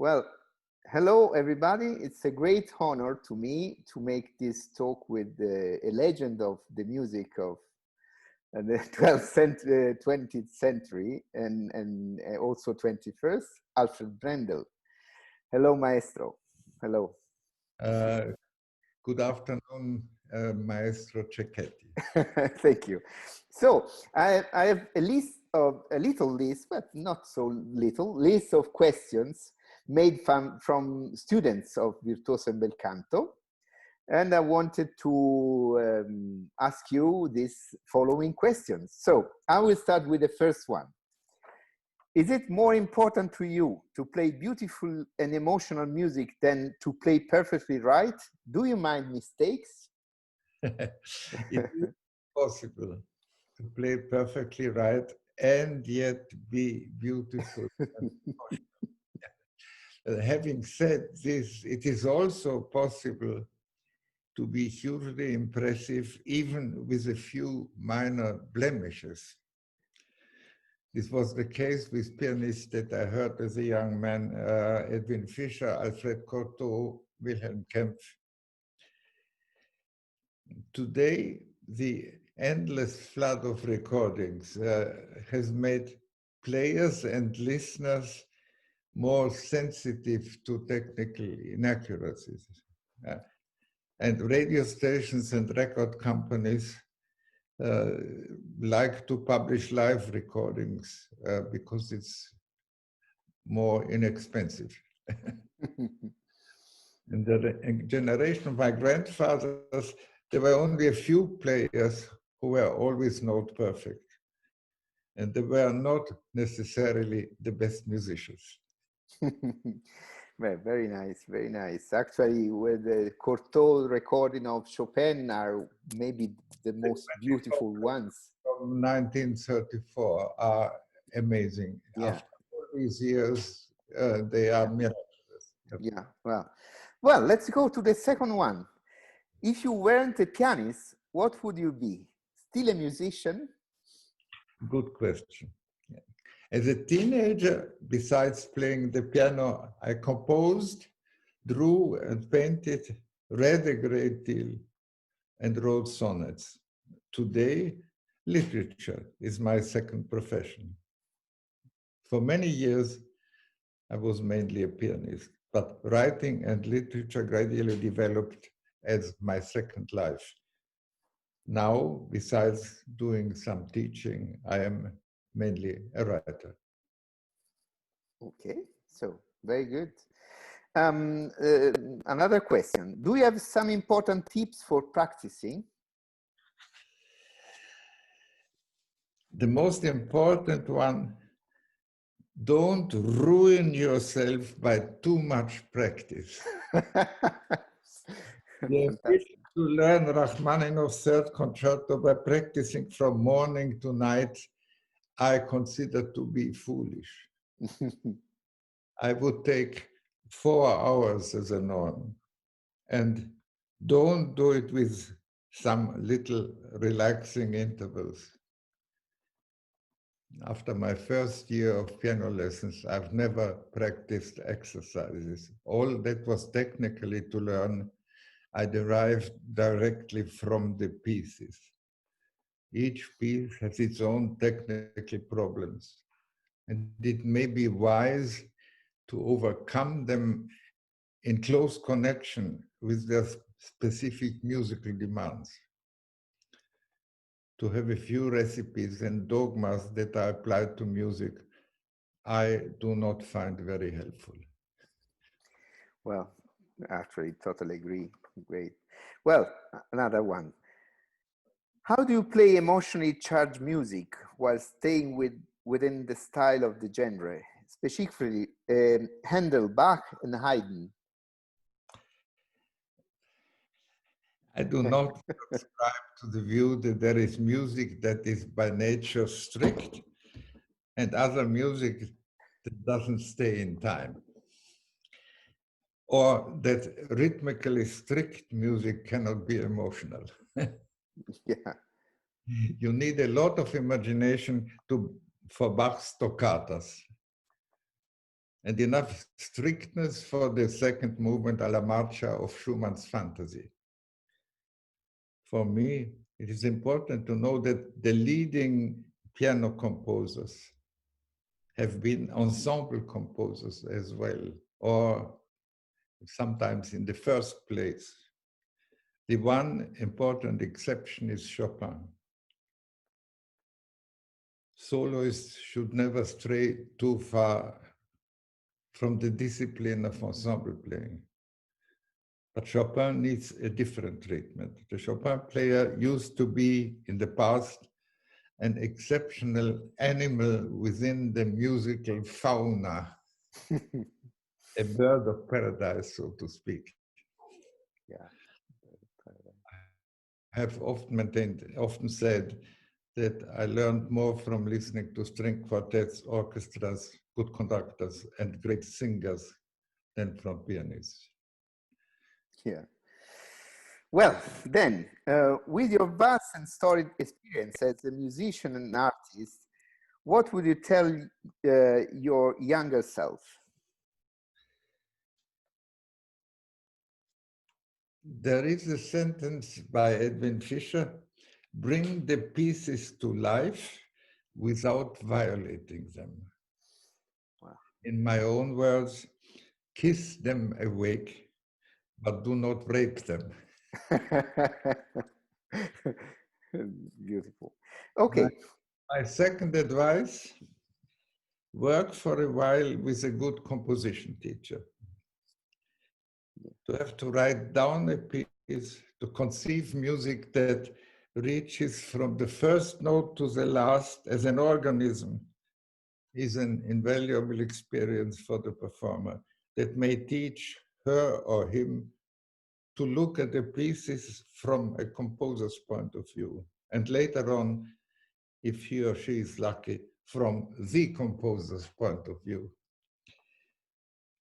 Well, hello everybody. It's a great honor to me to make this talk with a legend of the music of the 12th century, 20th century and also 21st, Alfred Brendel. Hello, Maestro. Hello. Good afternoon, Maestro Cecchetti. Thank you. So I have a little list, but not so little, list of questions made from students of Virtuoso&Belcanto. And I wanted to ask you these following questions. So I will start with the first one. Is it more important to you to play beautiful and emotional music than to play perfectly right? Do you mind mistakes? It is possible to play perfectly right and yet be beautiful. Having said this, it is also possible to be hugely impressive even with a few minor blemishes. This was the case with pianists that I heard as a young man, Edwin Fischer, Alfred Cortot, Wilhelm Kempff. Today, the endless flood of recordings has made players and listeners more sensitive to technical inaccuracies. And radio stations and record companies like to publish live recordings because it's more inexpensive. In the generation of my grandfathers, there were only a few players who were always note perfect. And they were not necessarily the best musicians. Well, very nice, very nice. Actually, with the Cortot recording of Chopin are maybe the most beautiful ones. From 1934 are amazing. Yeah. After all these years, they are miraculous. Yeah, well, let's go to the second one. If you weren't a pianist, what would you be? Still a musician? Good question. As a teenager, besides playing the piano, I composed, drew and painted, read a great deal, and wrote sonnets. Today, literature is my second profession. For many years, I was mainly a pianist, but writing and literature gradually developed as my second life. Now, besides doing some teaching, I am mainly a writer. Okay, so very good. Another question. Do you have some important tips for practicing? The most important one, don't ruin yourself by too much practice. The ambition to learn Rachmaninoff's third concerto by practicing from morning to night, I consider to be foolish. I would take 4 hours as a norm, and don't do it with some little relaxing intervals. After my first year of piano lessons, I've never practiced exercises. All that was technically to learn, I derived directly from the pieces. Each piece has its own technical problems, and it may be wise to overcome them in close connection with their specific musical demands. To have a few recipes and dogmas that are applied to music, I do not find very helpful. Well, actually, totally agree. Great. Well, another one. How do you play emotionally charged music while staying within the style of the genre, specifically Handel, Bach, and Haydn? I do not subscribe to the view that there is music that is by nature strict and other music that doesn't stay in time, or that rhythmically strict music cannot be emotional. Yeah. You need a lot of imagination for Bach's toccatas. and enough strictness for the second movement alla marcia of Schumann's Fantasy. For me, it is important to know that the leading piano composers have been ensemble composers as well, or sometimes in the first place. The one important exception is Chopin. Soloists should never stray too far from the discipline of ensemble playing. But Chopin needs a different treatment. The Chopin player used to be, in the past, an exceptional animal within the musical fauna, a bird of paradise, so to speak. Yeah. I have often said that I learned more from listening to string quartets, orchestras, good conductors, and great singers than from pianists. Yeah. Well, then, with your vast and storied experience as a musician and artist, what would you tell your younger self? There is a sentence by Edwin Fischer: bring the pieces to life without violating them. Wow. In my own words, kiss them awake, but do not rape them. Beautiful. Okay. My second advice: work for a while with a good composition teacher. To have to write down a piece, to conceive music that reaches from the first note to the last as an organism, is an invaluable experience for the performer that may teach her or him to look at the pieces from a composer's point of view, and later on, if he or she is lucky, from the composer's point of view.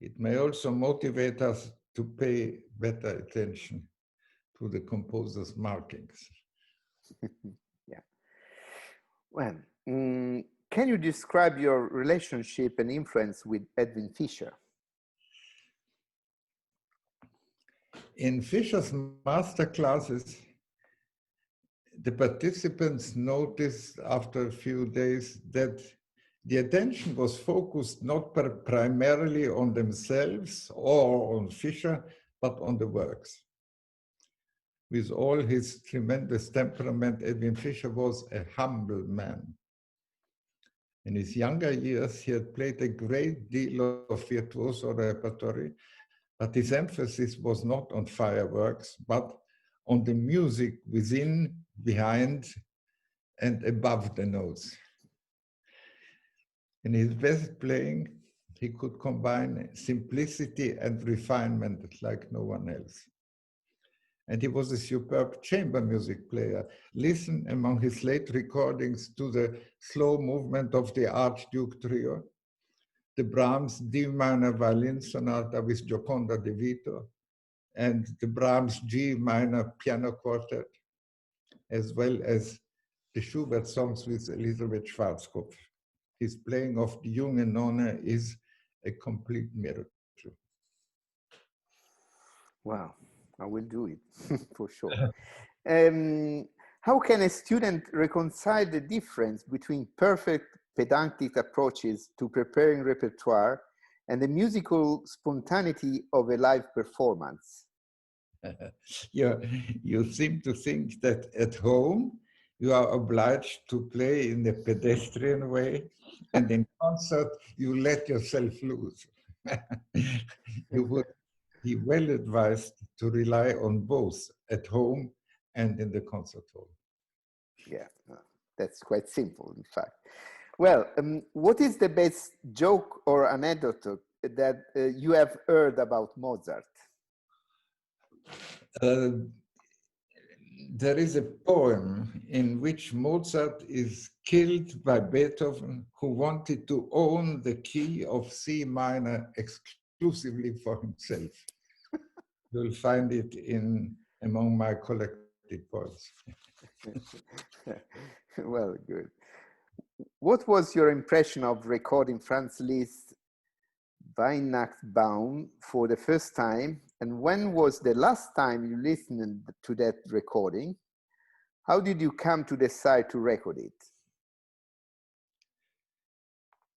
It may also motivate us to pay better attention to the composer's markings. Yeah. Well, can you describe your relationship and influence with Edwin Fischer? In Fischer's master classes, the participants noticed after a few days that the attention was focused not primarily on themselves or on Fischer, but on the works. With all his tremendous temperament, Edwin Fischer was a humble man. In his younger years, he had played a great deal of virtuoso repertory, but his emphasis was not on fireworks, but on the music within, behind, and above the notes. In his best playing, he could combine simplicity and refinement like no one else. And he was a superb chamber music player. Listen among his late recordings to the slow movement of the Archduke Trio, the Brahms D minor violin sonata with Gioconda De Vito, and the Brahms G minor piano quartet, as well as the Schubert songs with Elisabeth Schwarzkopf. His playing of Die junge Nonne is a complete miracle. Wow, I will do it for sure. How can a student reconcile the difference between perfect pedantic approaches to preparing repertoire and the musical spontaneity of a live performance? You seem to think that at home you are obliged to play in a pedestrian way, and in concert you let yourself loose. You would be well advised to rely on both at home and in the concert hall. Yeah, that's quite simple, in fact. Well, what is the best joke or anecdote that you have heard about Mozart? There is a poem in which Mozart is killed by Beethoven, who wanted to own the key of C minor exclusively for himself. You'll find it among my collected poems. Well, good. What was your impression of recording Franz Liszt's Weihnachtsbaum for the first time, and when was the last time you listened to that recording? How did you come to decide to record it?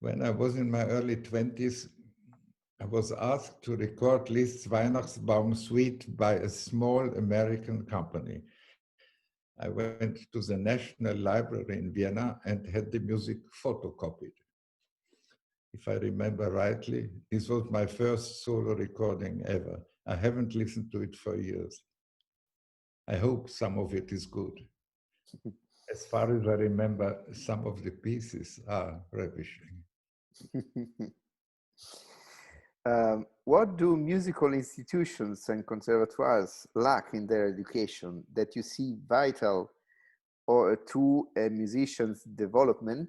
When I was in my early 20s, I was asked to record Liszt's Weihnachtsbaum suite by a small American company. I went to the National Library in Vienna and had the music photocopied. If I remember rightly, this was my first solo recording ever. I haven't listened to it for years. I hope some of it is good. As far as I remember, some of the pieces are ravishing. What do musical institutions and conservatoires lack in their education that you see vital or to a musician's development?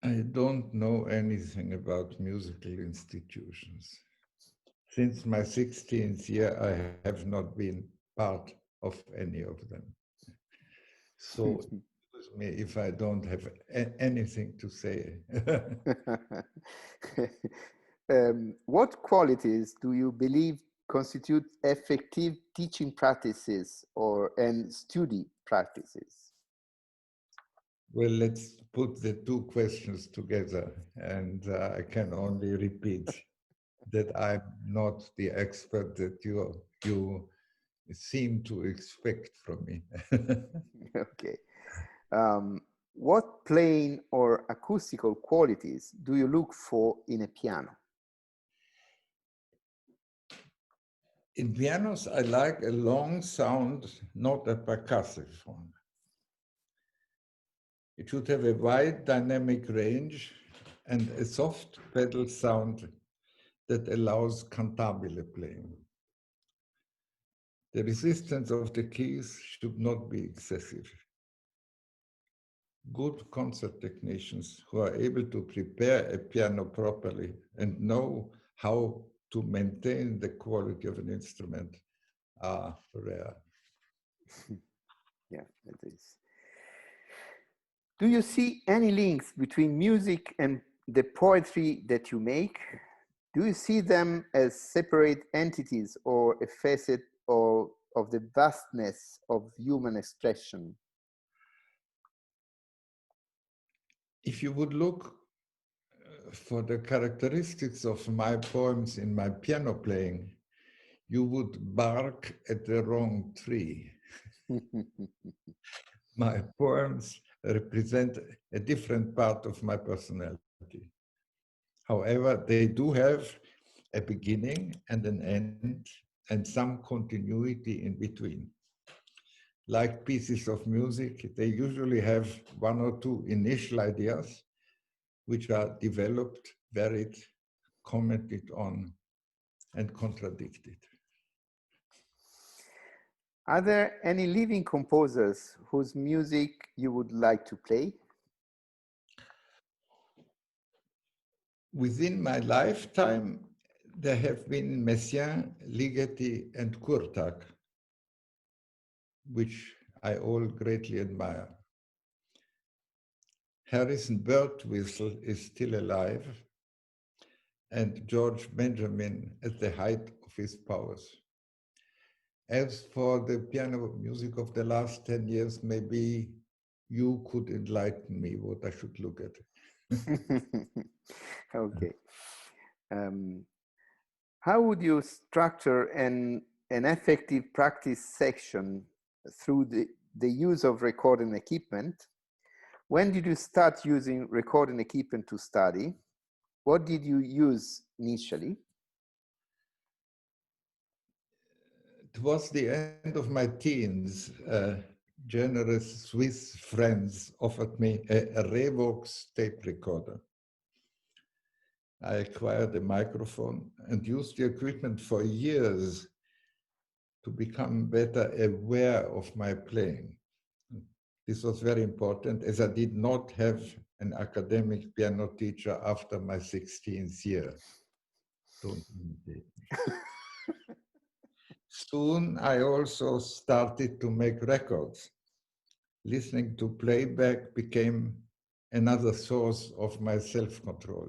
I don't know anything about musical institutions. Since my 16th year, I have not been part of any of them. So excuse me if I don't have anything to say. What qualities do you believe constitute effective teaching practices and study practices? Well, let's put the two questions together, and I can only repeat that I'm not the expert that you seem to expect from me. Okay. What playing or acoustical qualities do you look for in a piano? In pianos, I like a long sound, not a percussive one. It should have a wide dynamic range and a soft pedal sound that allows cantabile playing. The resistance of the keys should not be excessive. Good concert technicians who are able to prepare a piano properly and know how to maintain the quality of an instrument are rare. Yeah, it is. Do you see any links between music and the poetry that you make? Do you see them as separate entities or a facet of the vastness of human expression? If you would look for the characteristics of my poems in my piano playing, you would bark at the wrong tree. My poems represent a different part of my personality. However, they do have a beginning and an end and some continuity in between. Like pieces of music, they usually have one or two initial ideas which are developed, varied, commented on, and contradicted. Are there any living composers whose music you would like to play? Within my lifetime, there have been Messiaen, Ligeti, and Kurtak, which I all greatly admire. Harrison Birtwistle is still alive, and George Benjamin at the height of his powers. As for the piano music of the last 10 years, maybe you could enlighten me what I should look at. Okay. How would you structure an effective practice section through the use of recording equipment? When did you start using recording equipment to study? What did you use initially? It was the end of my teens. Generous Swiss friends offered me a Revox tape recorder. I acquired a microphone and used the equipment for years to become better aware of my playing. This was very important as I did not have an academic piano teacher after my 16th year. Don't imitate me. Soon I also started to make records. Listening to playback became another source of my self-control.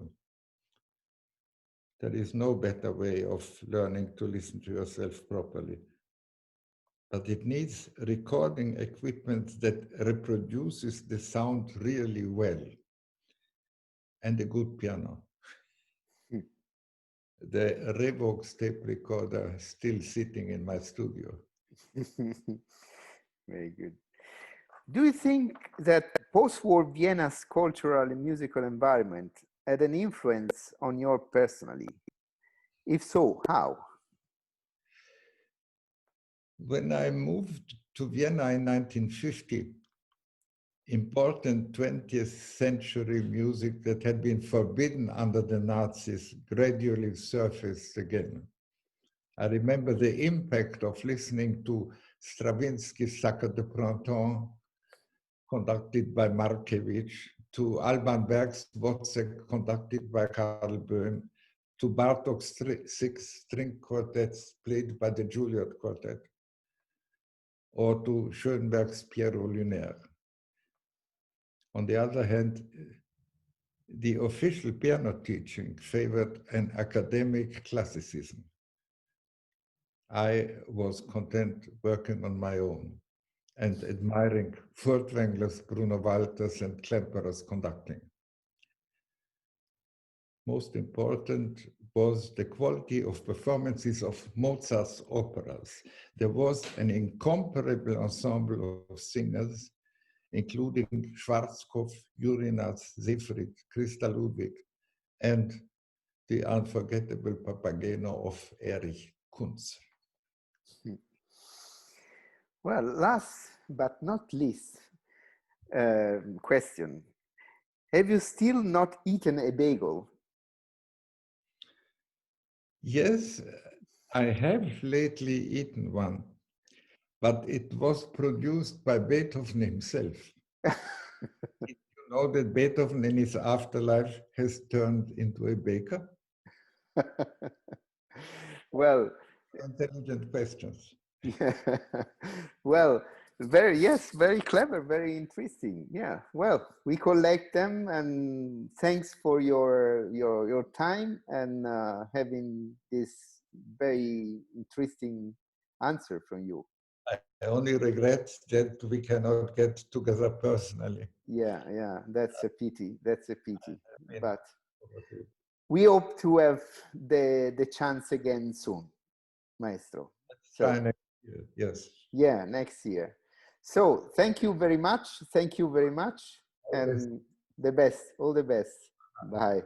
There is no better way of learning to listen to yourself properly. But it needs recording equipment that reproduces the sound really well, and a good piano. The Revox tape recorder still sitting in my studio. Very good. Do you think that post-war Vienna's cultural and musical environment had an influence on your personally? If so, how? When I moved to Vienna in 1950, important 20th century music that had been forbidden under the Nazis gradually surfaced again. I remember the impact of listening to Stravinsky's Sacre de Printemps, conducted by Markiewicz, to Alban Berg's Wozzeck, conducted by Karl Böhm, to Bartok's 6 string quartets played by the Juilliard Quartet, or to Schoenberg's Piero Lunaire. On the other hand, the official piano teaching favored an academic classicism. I was content working on my own and admiring Furtwängler's, Bruno Walter's, and Klemperer's conducting. Most important was the quality of performances of Mozart's operas. There was an incomparable ensemble of singers, including Schwarzkopf, Urinas, Seefried, Christa Ludwig, and the unforgettable Papageno of Erich Kunz. Well, last but not least question. Have you still not eaten a bagel? Yes, I have lately eaten one, but it was produced by Beethoven himself. Did you know that Beethoven in his afterlife has turned into a baker? Well, Intelligent questions. yeah. Well, very clever, very interesting. Yeah. Well, we collect them, and thanks for your time and having this very interesting answer from you. I only regret that we cannot get together personally. Yeah, that's a pity. That's a pity. I mean, But we hope to have the chance again soon, Maestro. try next year. Yes. Yeah, next year. So thank you very much. Thank you very much. And the best. All the best. Bye.